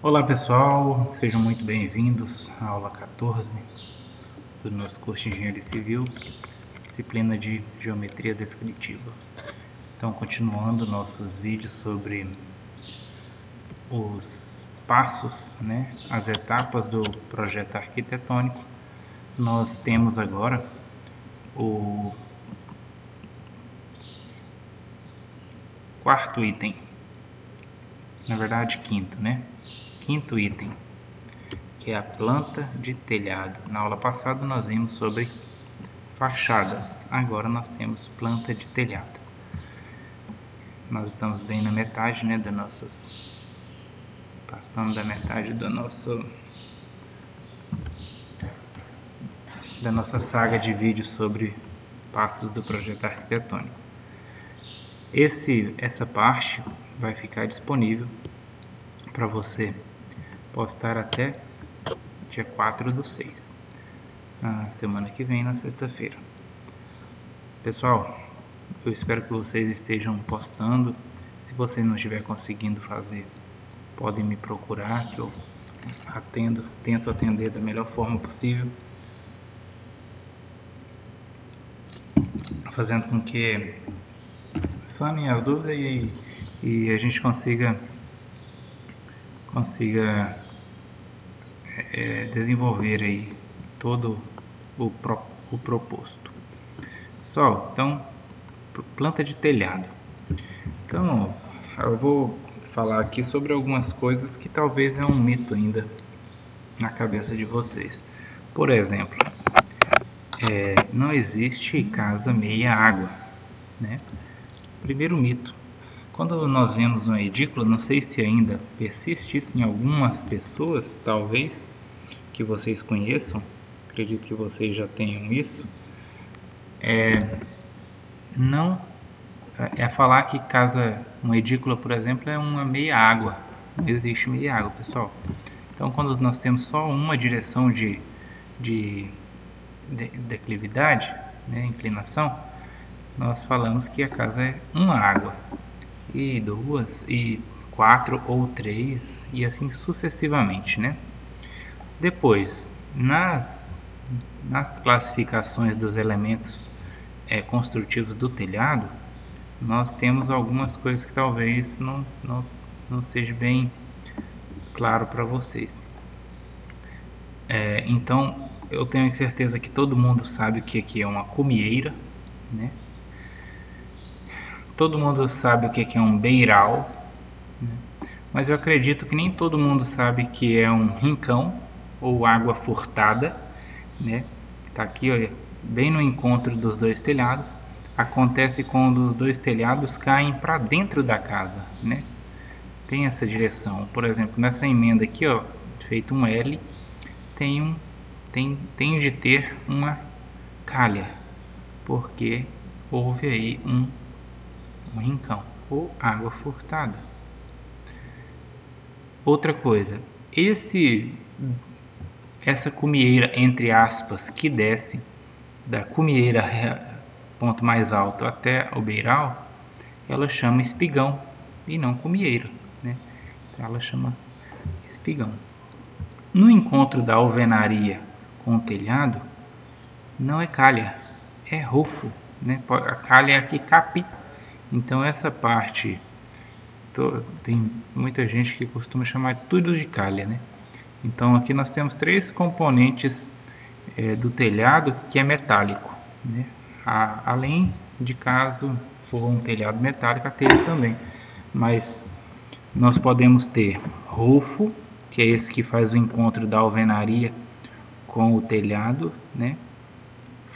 Olá pessoal, sejam muito bem-vindos à aula 14 do nosso curso de Engenharia Civil, disciplina de Geometria Descritiva. Então, continuando nossos vídeos sobre os passos, as etapas do projeto arquitetônico, nós temos agora o quarto item, na verdade quinto, Quinto item, que é a planta de telhado. Na aula passada nós vimos sobre fachadas, agora nós temos planta de telhado. Nós estamos bem na metade, passando da metade da nossa saga de vídeos sobre passos do projeto arquitetônico. Essa parte vai ficar disponível para você postar até dia 4/6, na semana que vem, na sexta-feira. Pessoal, eu espero que vocês estejam postando. Se você não estiver conseguindo fazer, podem me procurar, que eu tento atender da melhor forma possível, fazendo com que sanem as dúvidas e a gente consiga desenvolver aí todo o proposto. Pessoal, então, planta de telhado. Então, eu vou falar aqui sobre algumas coisas que talvez é um mito ainda na cabeça de vocês. Por exemplo, não existe casa meia água, Primeiro mito. Quando nós vemos uma edícula, não sei se ainda persiste isso em algumas pessoas, talvez, que vocês conheçam, acredito que vocês já tenham isso, falar que uma edícula, por exemplo, é uma meia água. Não existe meia água, pessoal. Então, quando nós temos só uma direção de declividade, inclinação, nós falamos que a casa é uma água, e 2, e 4 ou 3, e assim sucessivamente, Depois, nas classificações dos elementos construtivos do telhado, nós temos algumas coisas que talvez não seja bem claro para vocês. Então, eu tenho certeza que todo mundo sabe o que é uma cumieira, Todo mundo sabe o que é um beiral, mas eu acredito que nem todo mundo sabe o que é um rincão ou água furtada, Tá aqui, olha, bem no encontro dos dois telhados. Acontece quando os dois telhados caem para dentro da casa, Tem essa direção. Por exemplo, nessa emenda aqui, ó, feito um L, tem de ter uma calha, porque houve aí um rincão ou água furtada. Outra coisa, essa cumieira, entre aspas, que desce da cumieira ponto mais alto até o beiral, ela chama espigão e não cumieiro, Ela chama espigão. No encontro da alvenaria com o telhado, não é calha, é rofo, A calha é aqui capita. Então essa parte, tem muita gente que costuma chamar tudo de calha, Então aqui nós temos 3 componentes do telhado que é metálico, Além de, caso for um telhado metálico, a telha também. Mas nós podemos ter rofo, que é esse que faz o encontro da alvenaria com o telhado,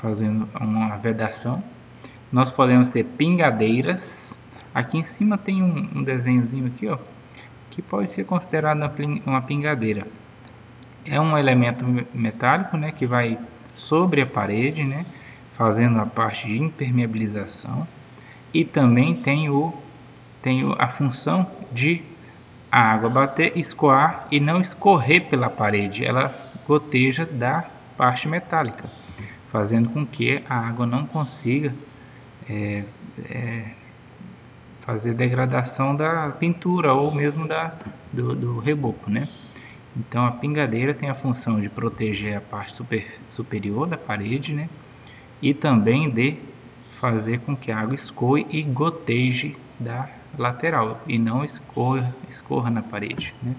fazendo uma vedação. Nós podemos ter pingadeiras. Aqui em cima tem um desenhozinho aqui, ó, que pode ser considerado uma pingadeira. É um elemento metálico, que vai sobre a parede, fazendo a parte de impermeabilização, e também tem a função de a água bater, escoar e não escorrer pela parede. Ela goteja da parte metálica, fazendo com que a água não consiga fazer degradação da pintura ou mesmo do reboco, né? Então a pingadeira tem a função de proteger a parte superior da parede, né? E também de fazer com que a água escoe e goteje da lateral e não escorra na parede, né?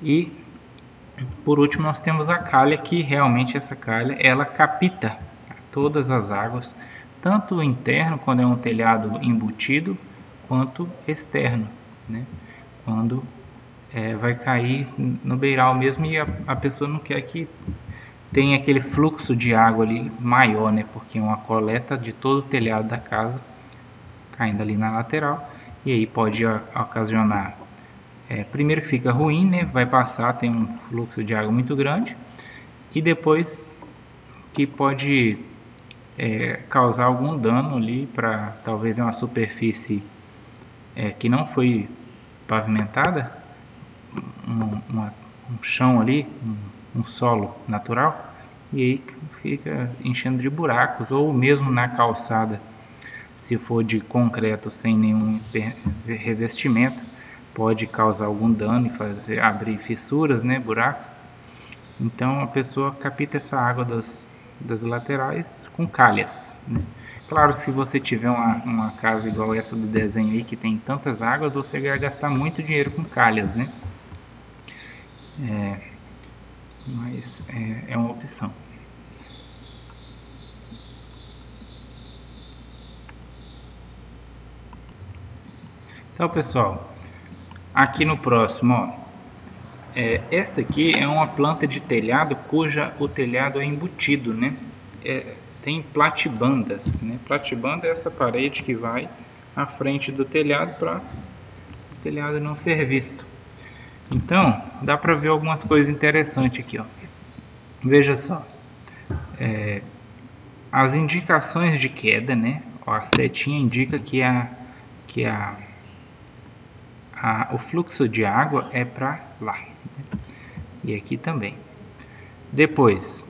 E por último nós temos a calha, que realmente essa calha ela capta todas as águas, tanto interno quando é um telhado embutido, quanto externo, né? Quando vai cair no beiral mesmo e a pessoa não quer que tenha aquele fluxo de água ali maior, né? Porque é uma coleta de todo o telhado da casa caindo ali na lateral, e aí pode ocasionar, primeiro que fica ruim, né? Vai passar, tem um fluxo de água muito grande, e depois que pode causar algum dano ali para talvez uma superfície que não foi pavimentada, um chão ali, um solo natural, e aí fica enchendo de buracos, ou mesmo na calçada, se for de concreto sem nenhum revestimento, pode causar algum dano e abrir fissuras, né, buracos. Então a pessoa capta essa água das laterais com calhas, né? Claro, se você tiver uma casa igual essa do desenho aí, que tem tantas águas, você vai gastar muito dinheiro com calhas, né? Mas é uma opção. Então, pessoal, aqui no próximo, ó, essa aqui é uma planta de telhado cuja o telhado é embutido, né? Tem platibandas, né? Platibanda é essa parede que vai à frente do telhado para o telhado não ser visto. Então, dá para ver algumas coisas interessantes aqui, ó. Veja só, as indicações de queda, né? Ó, a setinha indica que o fluxo de água é para lá, né? E aqui também. Depois,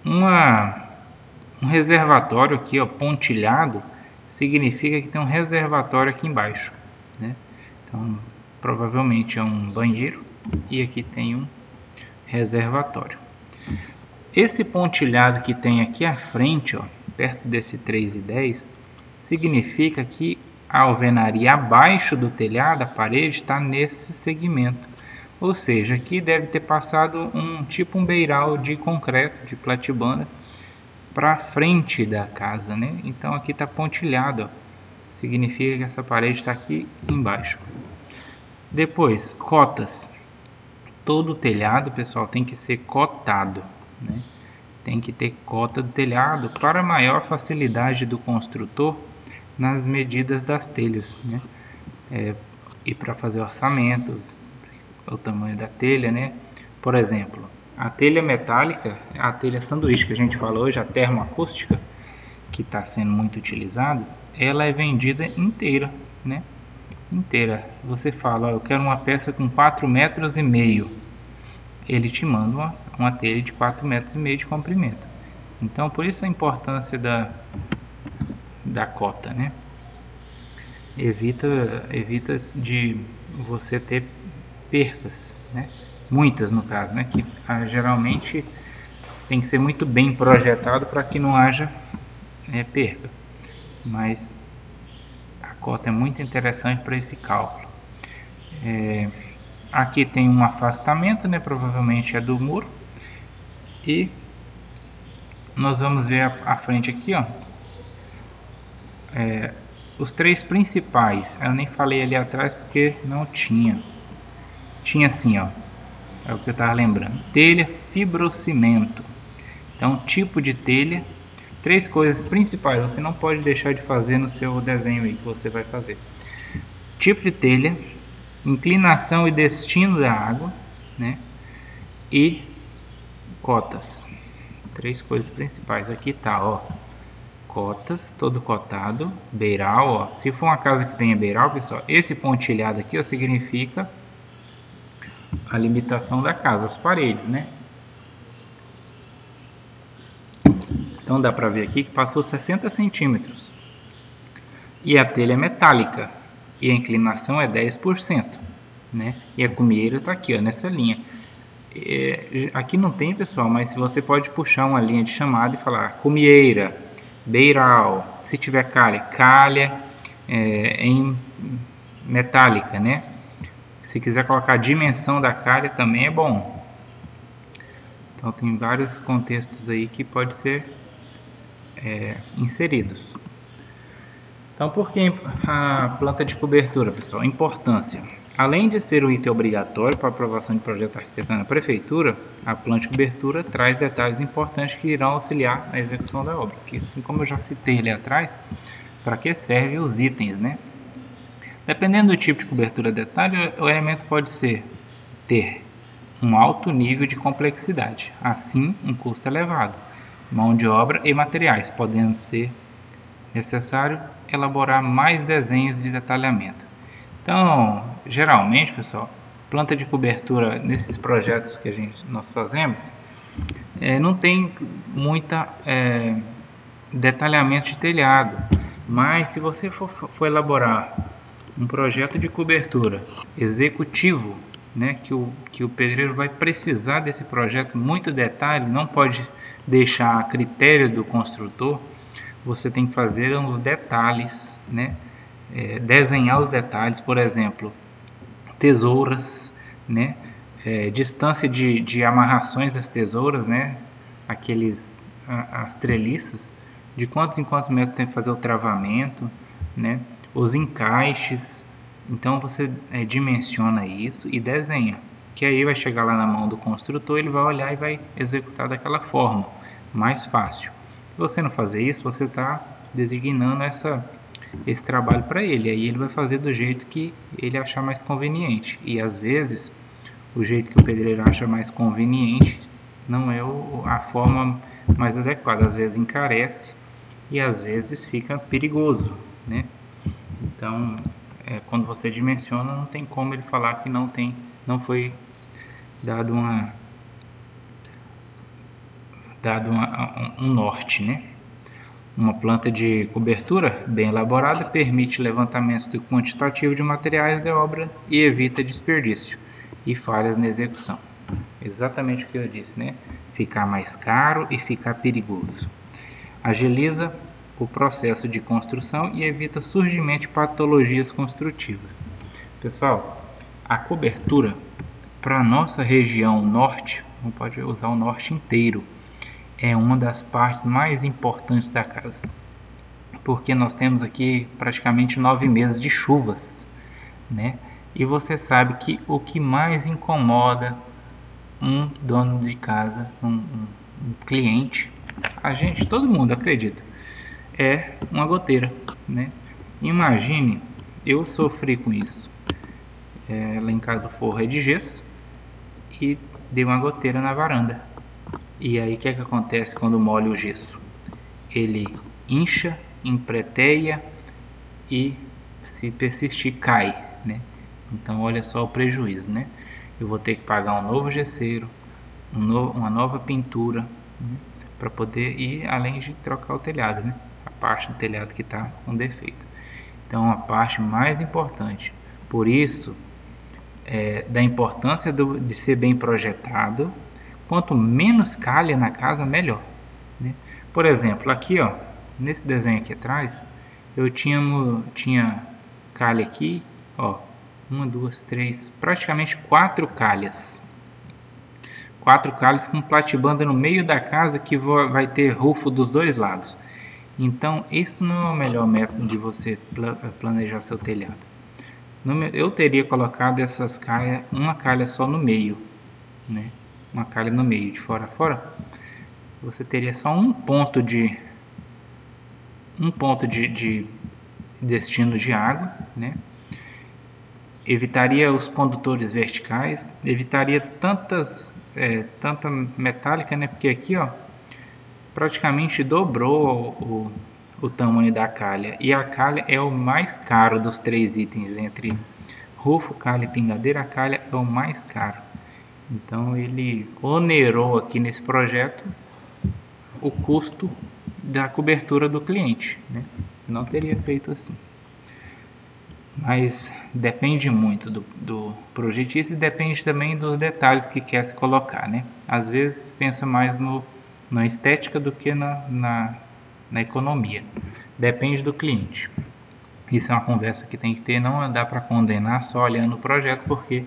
um reservatório aqui, ó, pontilhado, significa que tem um reservatório aqui embaixo, né? Então, provavelmente é um banheiro, e aqui tem um reservatório. Esse pontilhado que tem aqui à frente, ó, perto desse 3,10, significa que a alvenaria abaixo do telhado, a parede, está nesse segmento. Ou seja, aqui deve ter passado um beiral de concreto, de platibanda, para frente da casa, né? Então aqui está pontilhado, ó. Significa que essa parede está aqui embaixo. Depois, cotas. Todo o telhado, pessoal, tem que ser cotado, né? Tem que ter cota do telhado para maior facilidade do construtor nas medidas das telhas, né? E para fazer orçamentos, o tamanho da telha, né? Por exemplo, a telha metálica, a telha sanduíche que a gente falou hoje, a termoacústica, que está sendo muito utilizada, ela é vendida inteira, né? Inteira. Você fala, ó, eu quero uma peça com 4,5 metros, ele te manda uma telha de 4,5 metros de comprimento. Então, por isso a importância da cota, né? Evita de você ter percas, né? Muitas no caso, né? Que geralmente tem que ser muito bem projetado para que não haja perca. Mas a cota é muito interessante para esse cálculo. Aqui tem um afastamento, né? Provavelmente é do muro. E nós vamos ver a frente aqui, ó. Os três principais, eu nem falei ali atrás porque não tinha. Tinha assim, ó. É o que eu estava lembrando. Telha, fibrocimento. Então, tipo de telha. 3 coisas principais você não pode deixar de fazer no seu desenho aí que você vai fazer. Tipo de telha, inclinação e destino da água, né? E cotas. 3 coisas principais. Aqui tá, ó. Cotas, todo cotado, beiral, ó. Se for uma casa que tenha beiral, pessoal, esse pontilhado aqui, ó, significa a limitação da casa, as paredes, né? Então dá para ver aqui que passou 60 centímetros. e a telha é metálica e a inclinação é 10%, né? E a cumieira está aqui, ó, nessa linha. Aqui não tem, pessoal, mas você pode puxar uma linha de chamada e falar cumieira, beiral, se tiver calha em metálica, né? Se quiser colocar a dimensão da calha também é bom. Então tem vários contextos aí que pode ser inseridos. Então, por que a planta de cobertura, pessoal? Importância. Além de ser um item obrigatório para aprovação de projeto arquitetônico na prefeitura, a planta de cobertura traz detalhes importantes que irão auxiliar na execução da obra. Que, assim como eu já citei ali atrás, para que servem os itens, né? Dependendo do tipo de cobertura detalhe, o elemento pode ter um alto nível de complexidade, assim um custo elevado, mão de obra e materiais, podendo ser necessário elaborar mais desenhos de detalhamento. Então, geralmente, pessoal, planta de cobertura nesses projetos que nós fazemos, não tem muita detalhamento de telhado, mas se você for elaborar um projeto de cobertura executivo, né, que o pedreiro vai precisar desse projeto, muito detalhe, não pode deixar a critério do construtor, você tem que fazer os detalhes, né, desenhar os detalhes, por exemplo, tesouras, né, distância de amarrações das tesouras, né, as treliças, de quantos em quantos metros tem que fazer o travamento, né, os encaixes. Então você dimensiona isso e desenha, que aí vai chegar lá na mão do construtor, ele vai olhar e vai executar daquela forma, mais fácil. Se você não fazer isso, você está designando esse trabalho para ele, aí ele vai fazer do jeito que ele achar mais conveniente, e às vezes o jeito que o pedreiro acha mais conveniente não é a forma mais adequada, às vezes encarece e às vezes fica perigoso, né? Então, quando você dimensiona, não tem como ele falar que não foi dado um norte, né? Uma planta de cobertura bem elaborada permite levantamento do quantitativo de materiais da obra e evita desperdício e falhas na execução. Exatamente o que eu disse, né? Ficar mais caro e ficar perigoso. Agiliza o processo de construção e evita surgimento de patologias construtivas. Pessoal, a cobertura para a nossa região norte, não pode usar o norte inteiro, é uma das partes mais importantes da casa, porque nós temos aqui praticamente 9 meses de chuvas, né? E você sabe que o que mais incomoda um dono de casa, um cliente, a gente, todo mundo acredita, é uma goteira, né? Imagine, eu sofri com isso. Lá em casa o forro é de gesso e deu uma goteira na varanda. E aí o que acontece quando molha o gesso? Ele incha, empreteia e, se persistir, cai, né? Então olha só o prejuízo, né? Eu vou ter que pagar um novo gesseiro, uma nova pintura, né? Para poder ir, além de trocar o telhado, né? A parte do telhado que está com defeito. Então a parte mais importante. Por isso, da importância de ser bem projetado. Quanto menos calha na casa, melhor, né? Por exemplo, aqui, ó, nesse desenho aqui atrás, eu tinha calha aqui, ó, 1, 2, 3, praticamente 4 calhas. 4 calhas com platibanda no meio da casa que vai ter rufo dos dois lados. Então, isso não é o melhor método de você planejar seu telhado. Eu teria colocado essas calhas, uma calha só no meio, né? Uma calha no meio, de fora a fora, você teria só um ponto de destino de água, né? Evitaria os condutores verticais, evitaria tanta metálica, né? Porque aqui, ó, praticamente dobrou o tamanho da calha, e a calha é o mais caro dos 3 itens, entre rufo, calha e pingadeira, a calha é o mais caro. Então ele onerou aqui nesse projeto o custo da cobertura do cliente, né? Não teria feito assim. mas depende muito do projetista e depende também dos detalhes que quer se colocar, né? Às vezes pensa mais na estética do que na economia. Depende do cliente. Isso é uma conversa que tem que ter, não dá para condenar só olhando o projeto, porque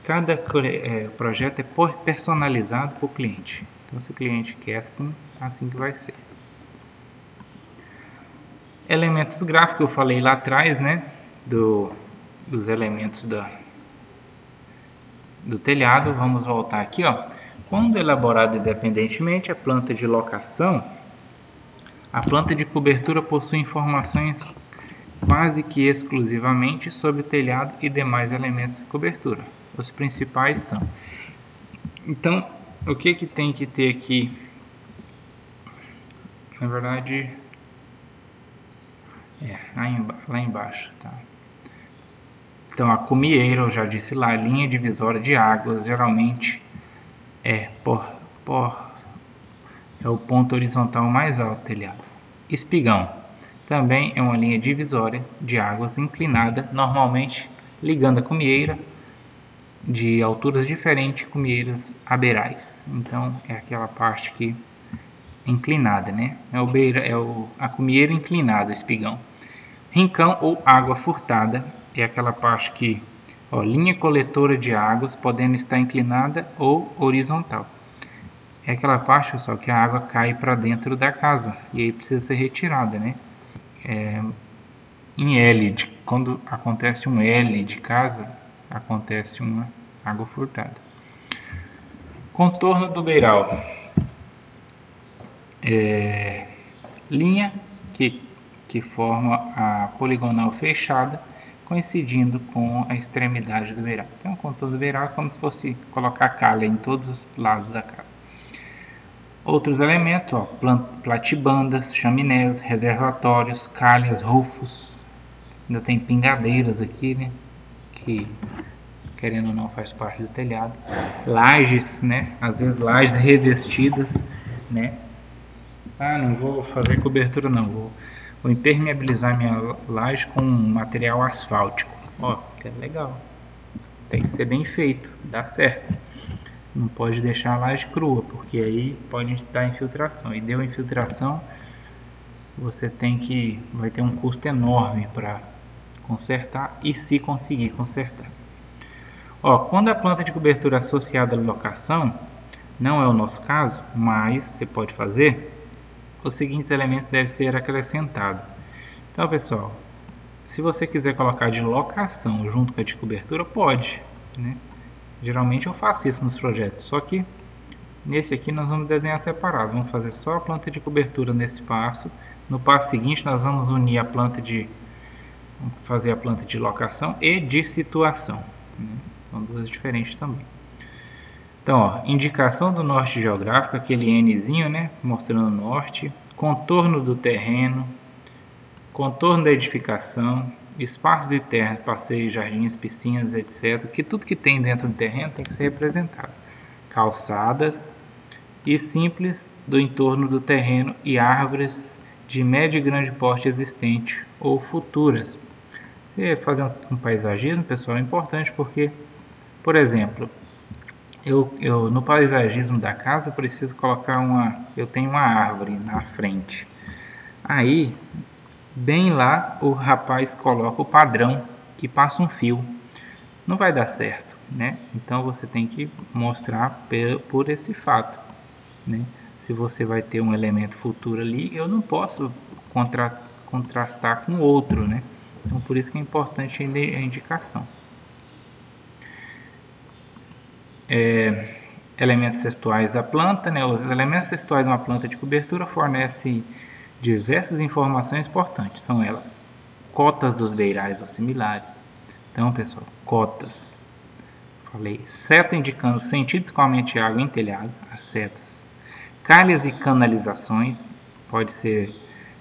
cada projeto é personalizado para o cliente. Então, se o cliente quer assim, assim que vai ser. Elementos gráficos, eu falei lá atrás, né? Dos elementos do telhado. Vamos voltar aqui, ó. Quando elaborada independentemente, a planta de locação, a planta de cobertura possui informações quase que exclusivamente sobre o telhado e demais elementos de cobertura. Os principais são. Então, o que tem que ter aqui? Na verdade, lá embaixo, tá? Então, a cumieira, eu já disse lá, linha divisória de águas, geralmente é o ponto horizontal mais alto do telhado. Espigão, também é uma linha divisória de águas inclinada, normalmente ligando a cumieira de alturas diferentes, cumieiras abeirais. Então, é aquela parte que inclinada, né? A cumieira inclinada, o espigão. Rincão ou água furtada é aquela parte que, linha coletora de águas, podendo estar inclinada ou horizontal. É aquela parte, pessoal, que a água cai para dentro da casa e aí precisa ser retirada, né? Em L, quando acontece um L de casa, acontece uma água furtada. Contorno do beiral. Linha que forma a poligonal fechada, coincidindo com a extremidade do beiral. Então, o contorno do beiral é como se fosse colocar calha em todos os lados da casa. Outros elementos, platibandas, chaminés, reservatórios, calhas, rufos. Ainda tem pingadeiras aqui, né? Que, querendo ou não, faz parte do telhado. Lajes, né? Às vezes lajes revestidas, né? Não vou fazer cobertura não, vou impermeabilizar minha laje com material asfáltico. Que é legal. Tem que ser bem feito, dá certo. Não pode deixar a laje crua, porque aí pode dar infiltração. E deu infiltração, vai ter um custo enorme para consertar, e se conseguir consertar. Quando a planta de cobertura associada à locação, não é o nosso caso, mas você pode fazer, os seguintes elementos devem ser acrescentados. Então, pessoal, se você quiser colocar de locação junto com a de cobertura, pode, né? Geralmente eu faço isso nos projetos, só que nesse aqui nós vamos desenhar separado. Vamos fazer só a planta de cobertura nesse passo. No passo seguinte nós vamos unir vamos fazer a planta de locação e de situação, né? São duas diferentes também. Então, indicação do norte geográfico, aquele Nzinho, né, mostrando o norte, contorno do terreno, contorno da edificação, espaços de terra, passeios, jardins, piscinas, etc. Que tudo que tem dentro do terreno tem que ser representado. Calçadas e simples do entorno do terreno e árvores de médio e grande porte existente ou futuras. Se fazer um paisagismo, pessoal, é importante porque, por exemplo, eu no paisagismo da casa preciso colocar eu tenho uma árvore na frente. Aí, bem lá, o rapaz coloca o padrão que passa um fio. Não vai dar certo, né? Então você tem que mostrar por esse fato, né? Se você vai ter um elemento futuro ali, eu não posso contrastar com outro, né? Então por isso que é importante a indicação. Elementos textuais da planta, né? Os elementos textuais de uma planta de cobertura fornecem diversas informações importantes. São elas: cotas dos beirais ou similares. Então, pessoal, cotas. Falei, seta indicando sentido de escoamento de água em telhados, as setas. Calhas e canalizações, pode ser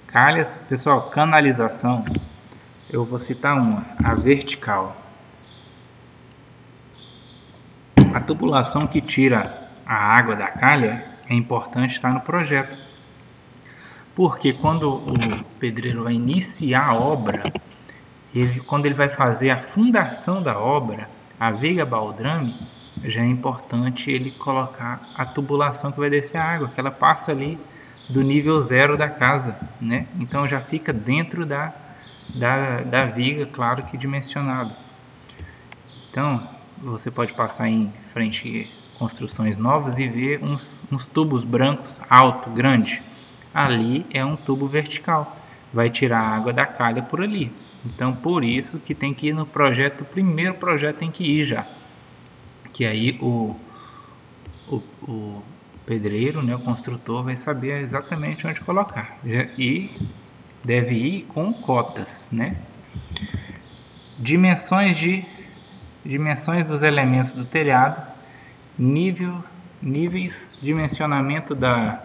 calhas. Pessoal, canalização, eu vou citar uma, a vertical. A tubulação que tira a água da calha é importante estar no projeto, porque quando o pedreiro vai iniciar a obra, quando ele vai fazer a fundação da obra, a viga baldrame, já é importante ele colocar a tubulação que vai descer a água, que ela passa ali do nível 0 da casa, né? Então já fica dentro da viga, claro que dimensionado. Então você pode passar em frente a construções novas e ver uns tubos brancos alto, grande. Ali é um tubo vertical, vai tirar a água da calha por ali. Então por isso que tem que ir no projeto, o primeiro projeto tem que ir já, que aí o pedreiro, né, o construtor vai saber exatamente onde colocar, e deve ir com cotas, né? Dimensões dos elementos do telhado, níveis, dimensionamento da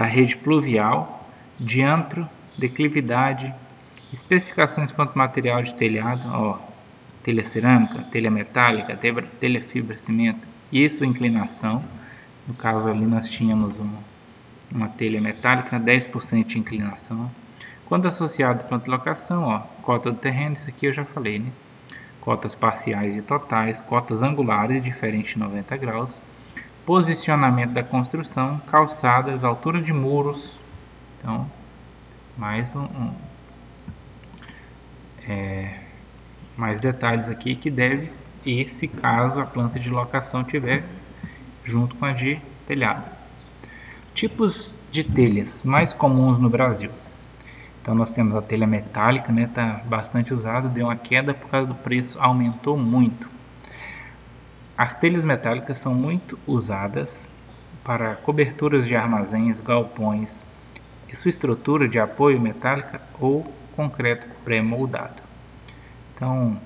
rede pluvial, diâmetro, declividade, especificações quanto ao material de telhado, ó, telha cerâmica, telha metálica, telha fibra cimento e sua inclinação. No caso ali nós tínhamos uma telha metálica, 10% de inclinação. Quando associado à planta de locação, ó, cota do terreno, isso aqui eu já falei, né? Cotas parciais e totais, cotas angulares diferentes de 90 graus, posicionamento da construção, calçadas, altura de muros. Então, mais mais detalhes aqui que deve ir se caso a planta de locação tiver junto com a de telhado. Tipos de telhas mais comuns no Brasil. Então nós temos a telha metálica, né, tá bastante usada, deu uma queda por causa do preço, aumentou muito. As telhas metálicas são muito usadas para coberturas de armazéns, galpões e sua estrutura de apoio metálica ou concreto pré-moldado. Então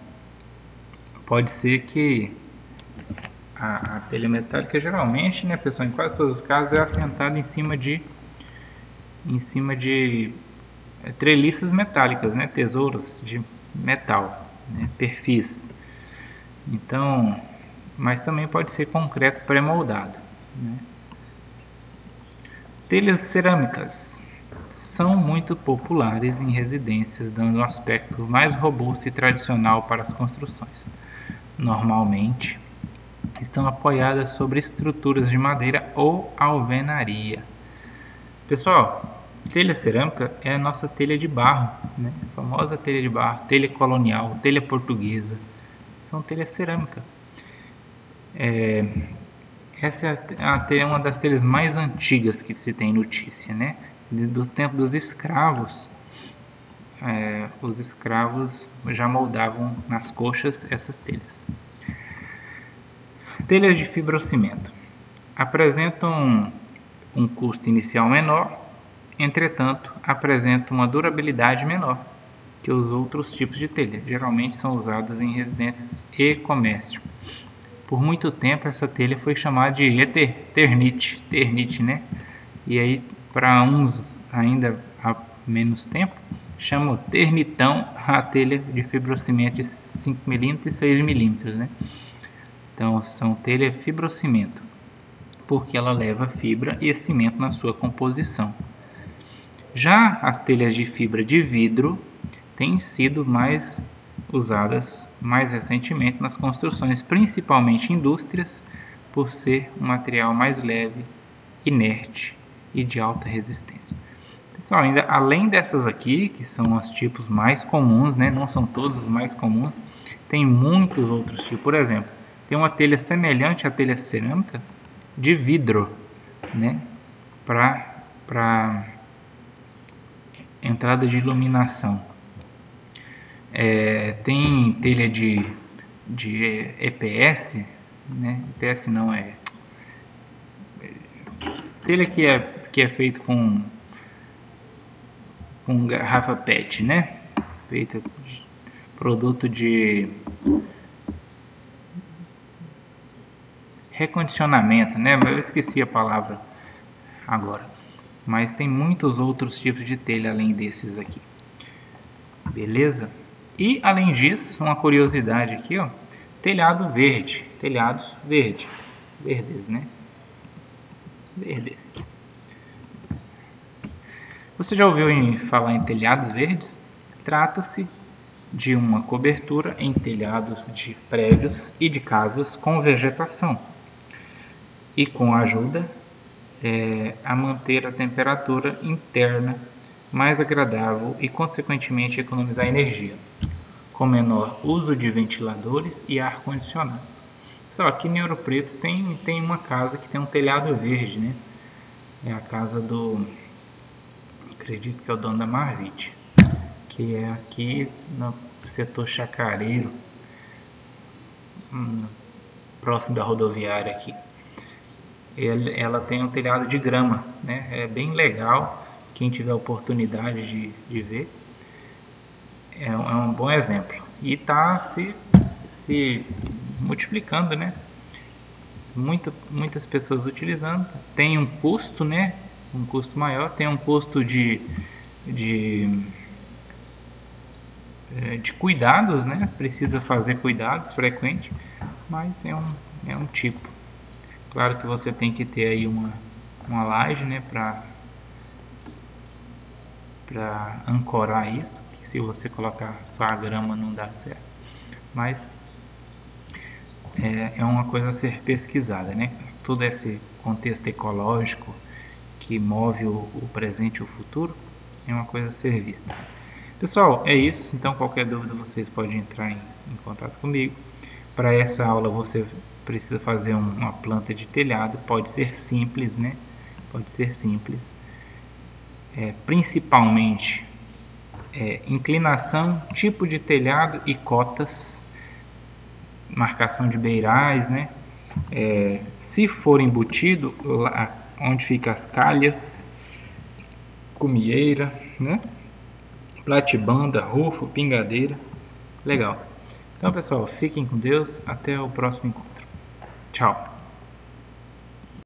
pode ser que a telha metálica geralmente, né, pessoal, em quase todos os casos é assentada em cima de treliças metálicas, né, tesouros de metal, né, perfis. Então, mas também pode ser concreto pré-moldado, né. Telhas cerâmicas são muito populares em residências, dando um aspecto mais robusto e tradicional para as construções. Normalmente estão apoiadas sobre estruturas de madeira ou alvenaria. Pessoal, telha cerâmica é a nossa telha de barro, né? A famosa telha de barro, telha colonial, telha portuguesa, são telha cerâmica. Essa é uma das telhas mais antigas que se tem notícia, né? Do tempo dos escravos, os escravos já moldavam nas coxas essas telhas. Telhas de fibrocimento apresentam um custo inicial menor, entretanto apresentam uma durabilidade menor que os outros tipos de telha. Geralmente são usadas em residências e comércio. Por muito tempo essa telha foi chamada de ternite, né? E aí para uns ainda há menos tempo chamam ternitão a telha de fibrocimento de 5 mm e 6 mm, né? Então são telha fibrocimento, porque ela leva fibra e cimento na sua composição. Já as telhas de fibra de vidro têm sido mais usadas mais recentemente nas construções, principalmente indústrias, por ser um material mais leve, inerte e de alta resistência. Pessoal, ainda além dessas aqui, que são os tipos mais comuns, né? Não são todos os mais comuns, tem muitos outros tipos. Por exemplo, tem uma telha semelhante à telha cerâmica de vidro, né? Para entrada de iluminação. Tem telha de EPS, né? EPS não é telha que é feito com garrafa PET, né? Feita produto de recondicionamento, né? Eu esqueci a palavra agora. Mas tem muitos outros tipos de telha além desses aqui. Beleza? E além disso, uma curiosidade aqui, ó, telhado verde, telhados verdes, né? Verdes. Você já ouviu falar em telhados verdes? Trata-se de uma cobertura em telhados de prédios e de casas com vegetação e com ajuda a manter a temperatura interna mais agradável e consequentemente economizar energia, com menor uso de ventiladores e ar-condicionado. Só aqui em Ouro Preto tem uma casa que tem um telhado verde, né? É a casa do, acredito que é o dono da Marvite, que é aqui no setor Chacareiro, próximo da rodoviária aqui. Ela tem um telhado de grama, né? É bem legal, quem tiver oportunidade de ver, é um bom exemplo. E está se multiplicando, né? Muitas pessoas utilizando. Tem um custo, né? Um custo maior, tem um custo de cuidados, né? Precisa fazer cuidados frequentes, mas é um tipo. Claro que você tem que ter aí uma laje, né? Para ancorar isso. Se você colocar só a grama não dá certo. Mas é uma coisa a ser pesquisada, né? Todo esse contexto ecológico que move o presente e o futuro é uma coisa a ser vista. Pessoal, é isso. Então, qualquer dúvida vocês podem entrar em contato comigo. Para essa aula você precisa fazer uma planta de telhado. Pode ser simples, né? Pode ser simples. Principalmente inclinação, tipo de telhado e cotas, marcação de beirais, né? Se for embutido, lá onde fica as calhas, cumieira, né? Platibanda, rufo, pingadeira. Legal. Então, pessoal, fiquem com Deus. Até o próximo encontro. Tchau.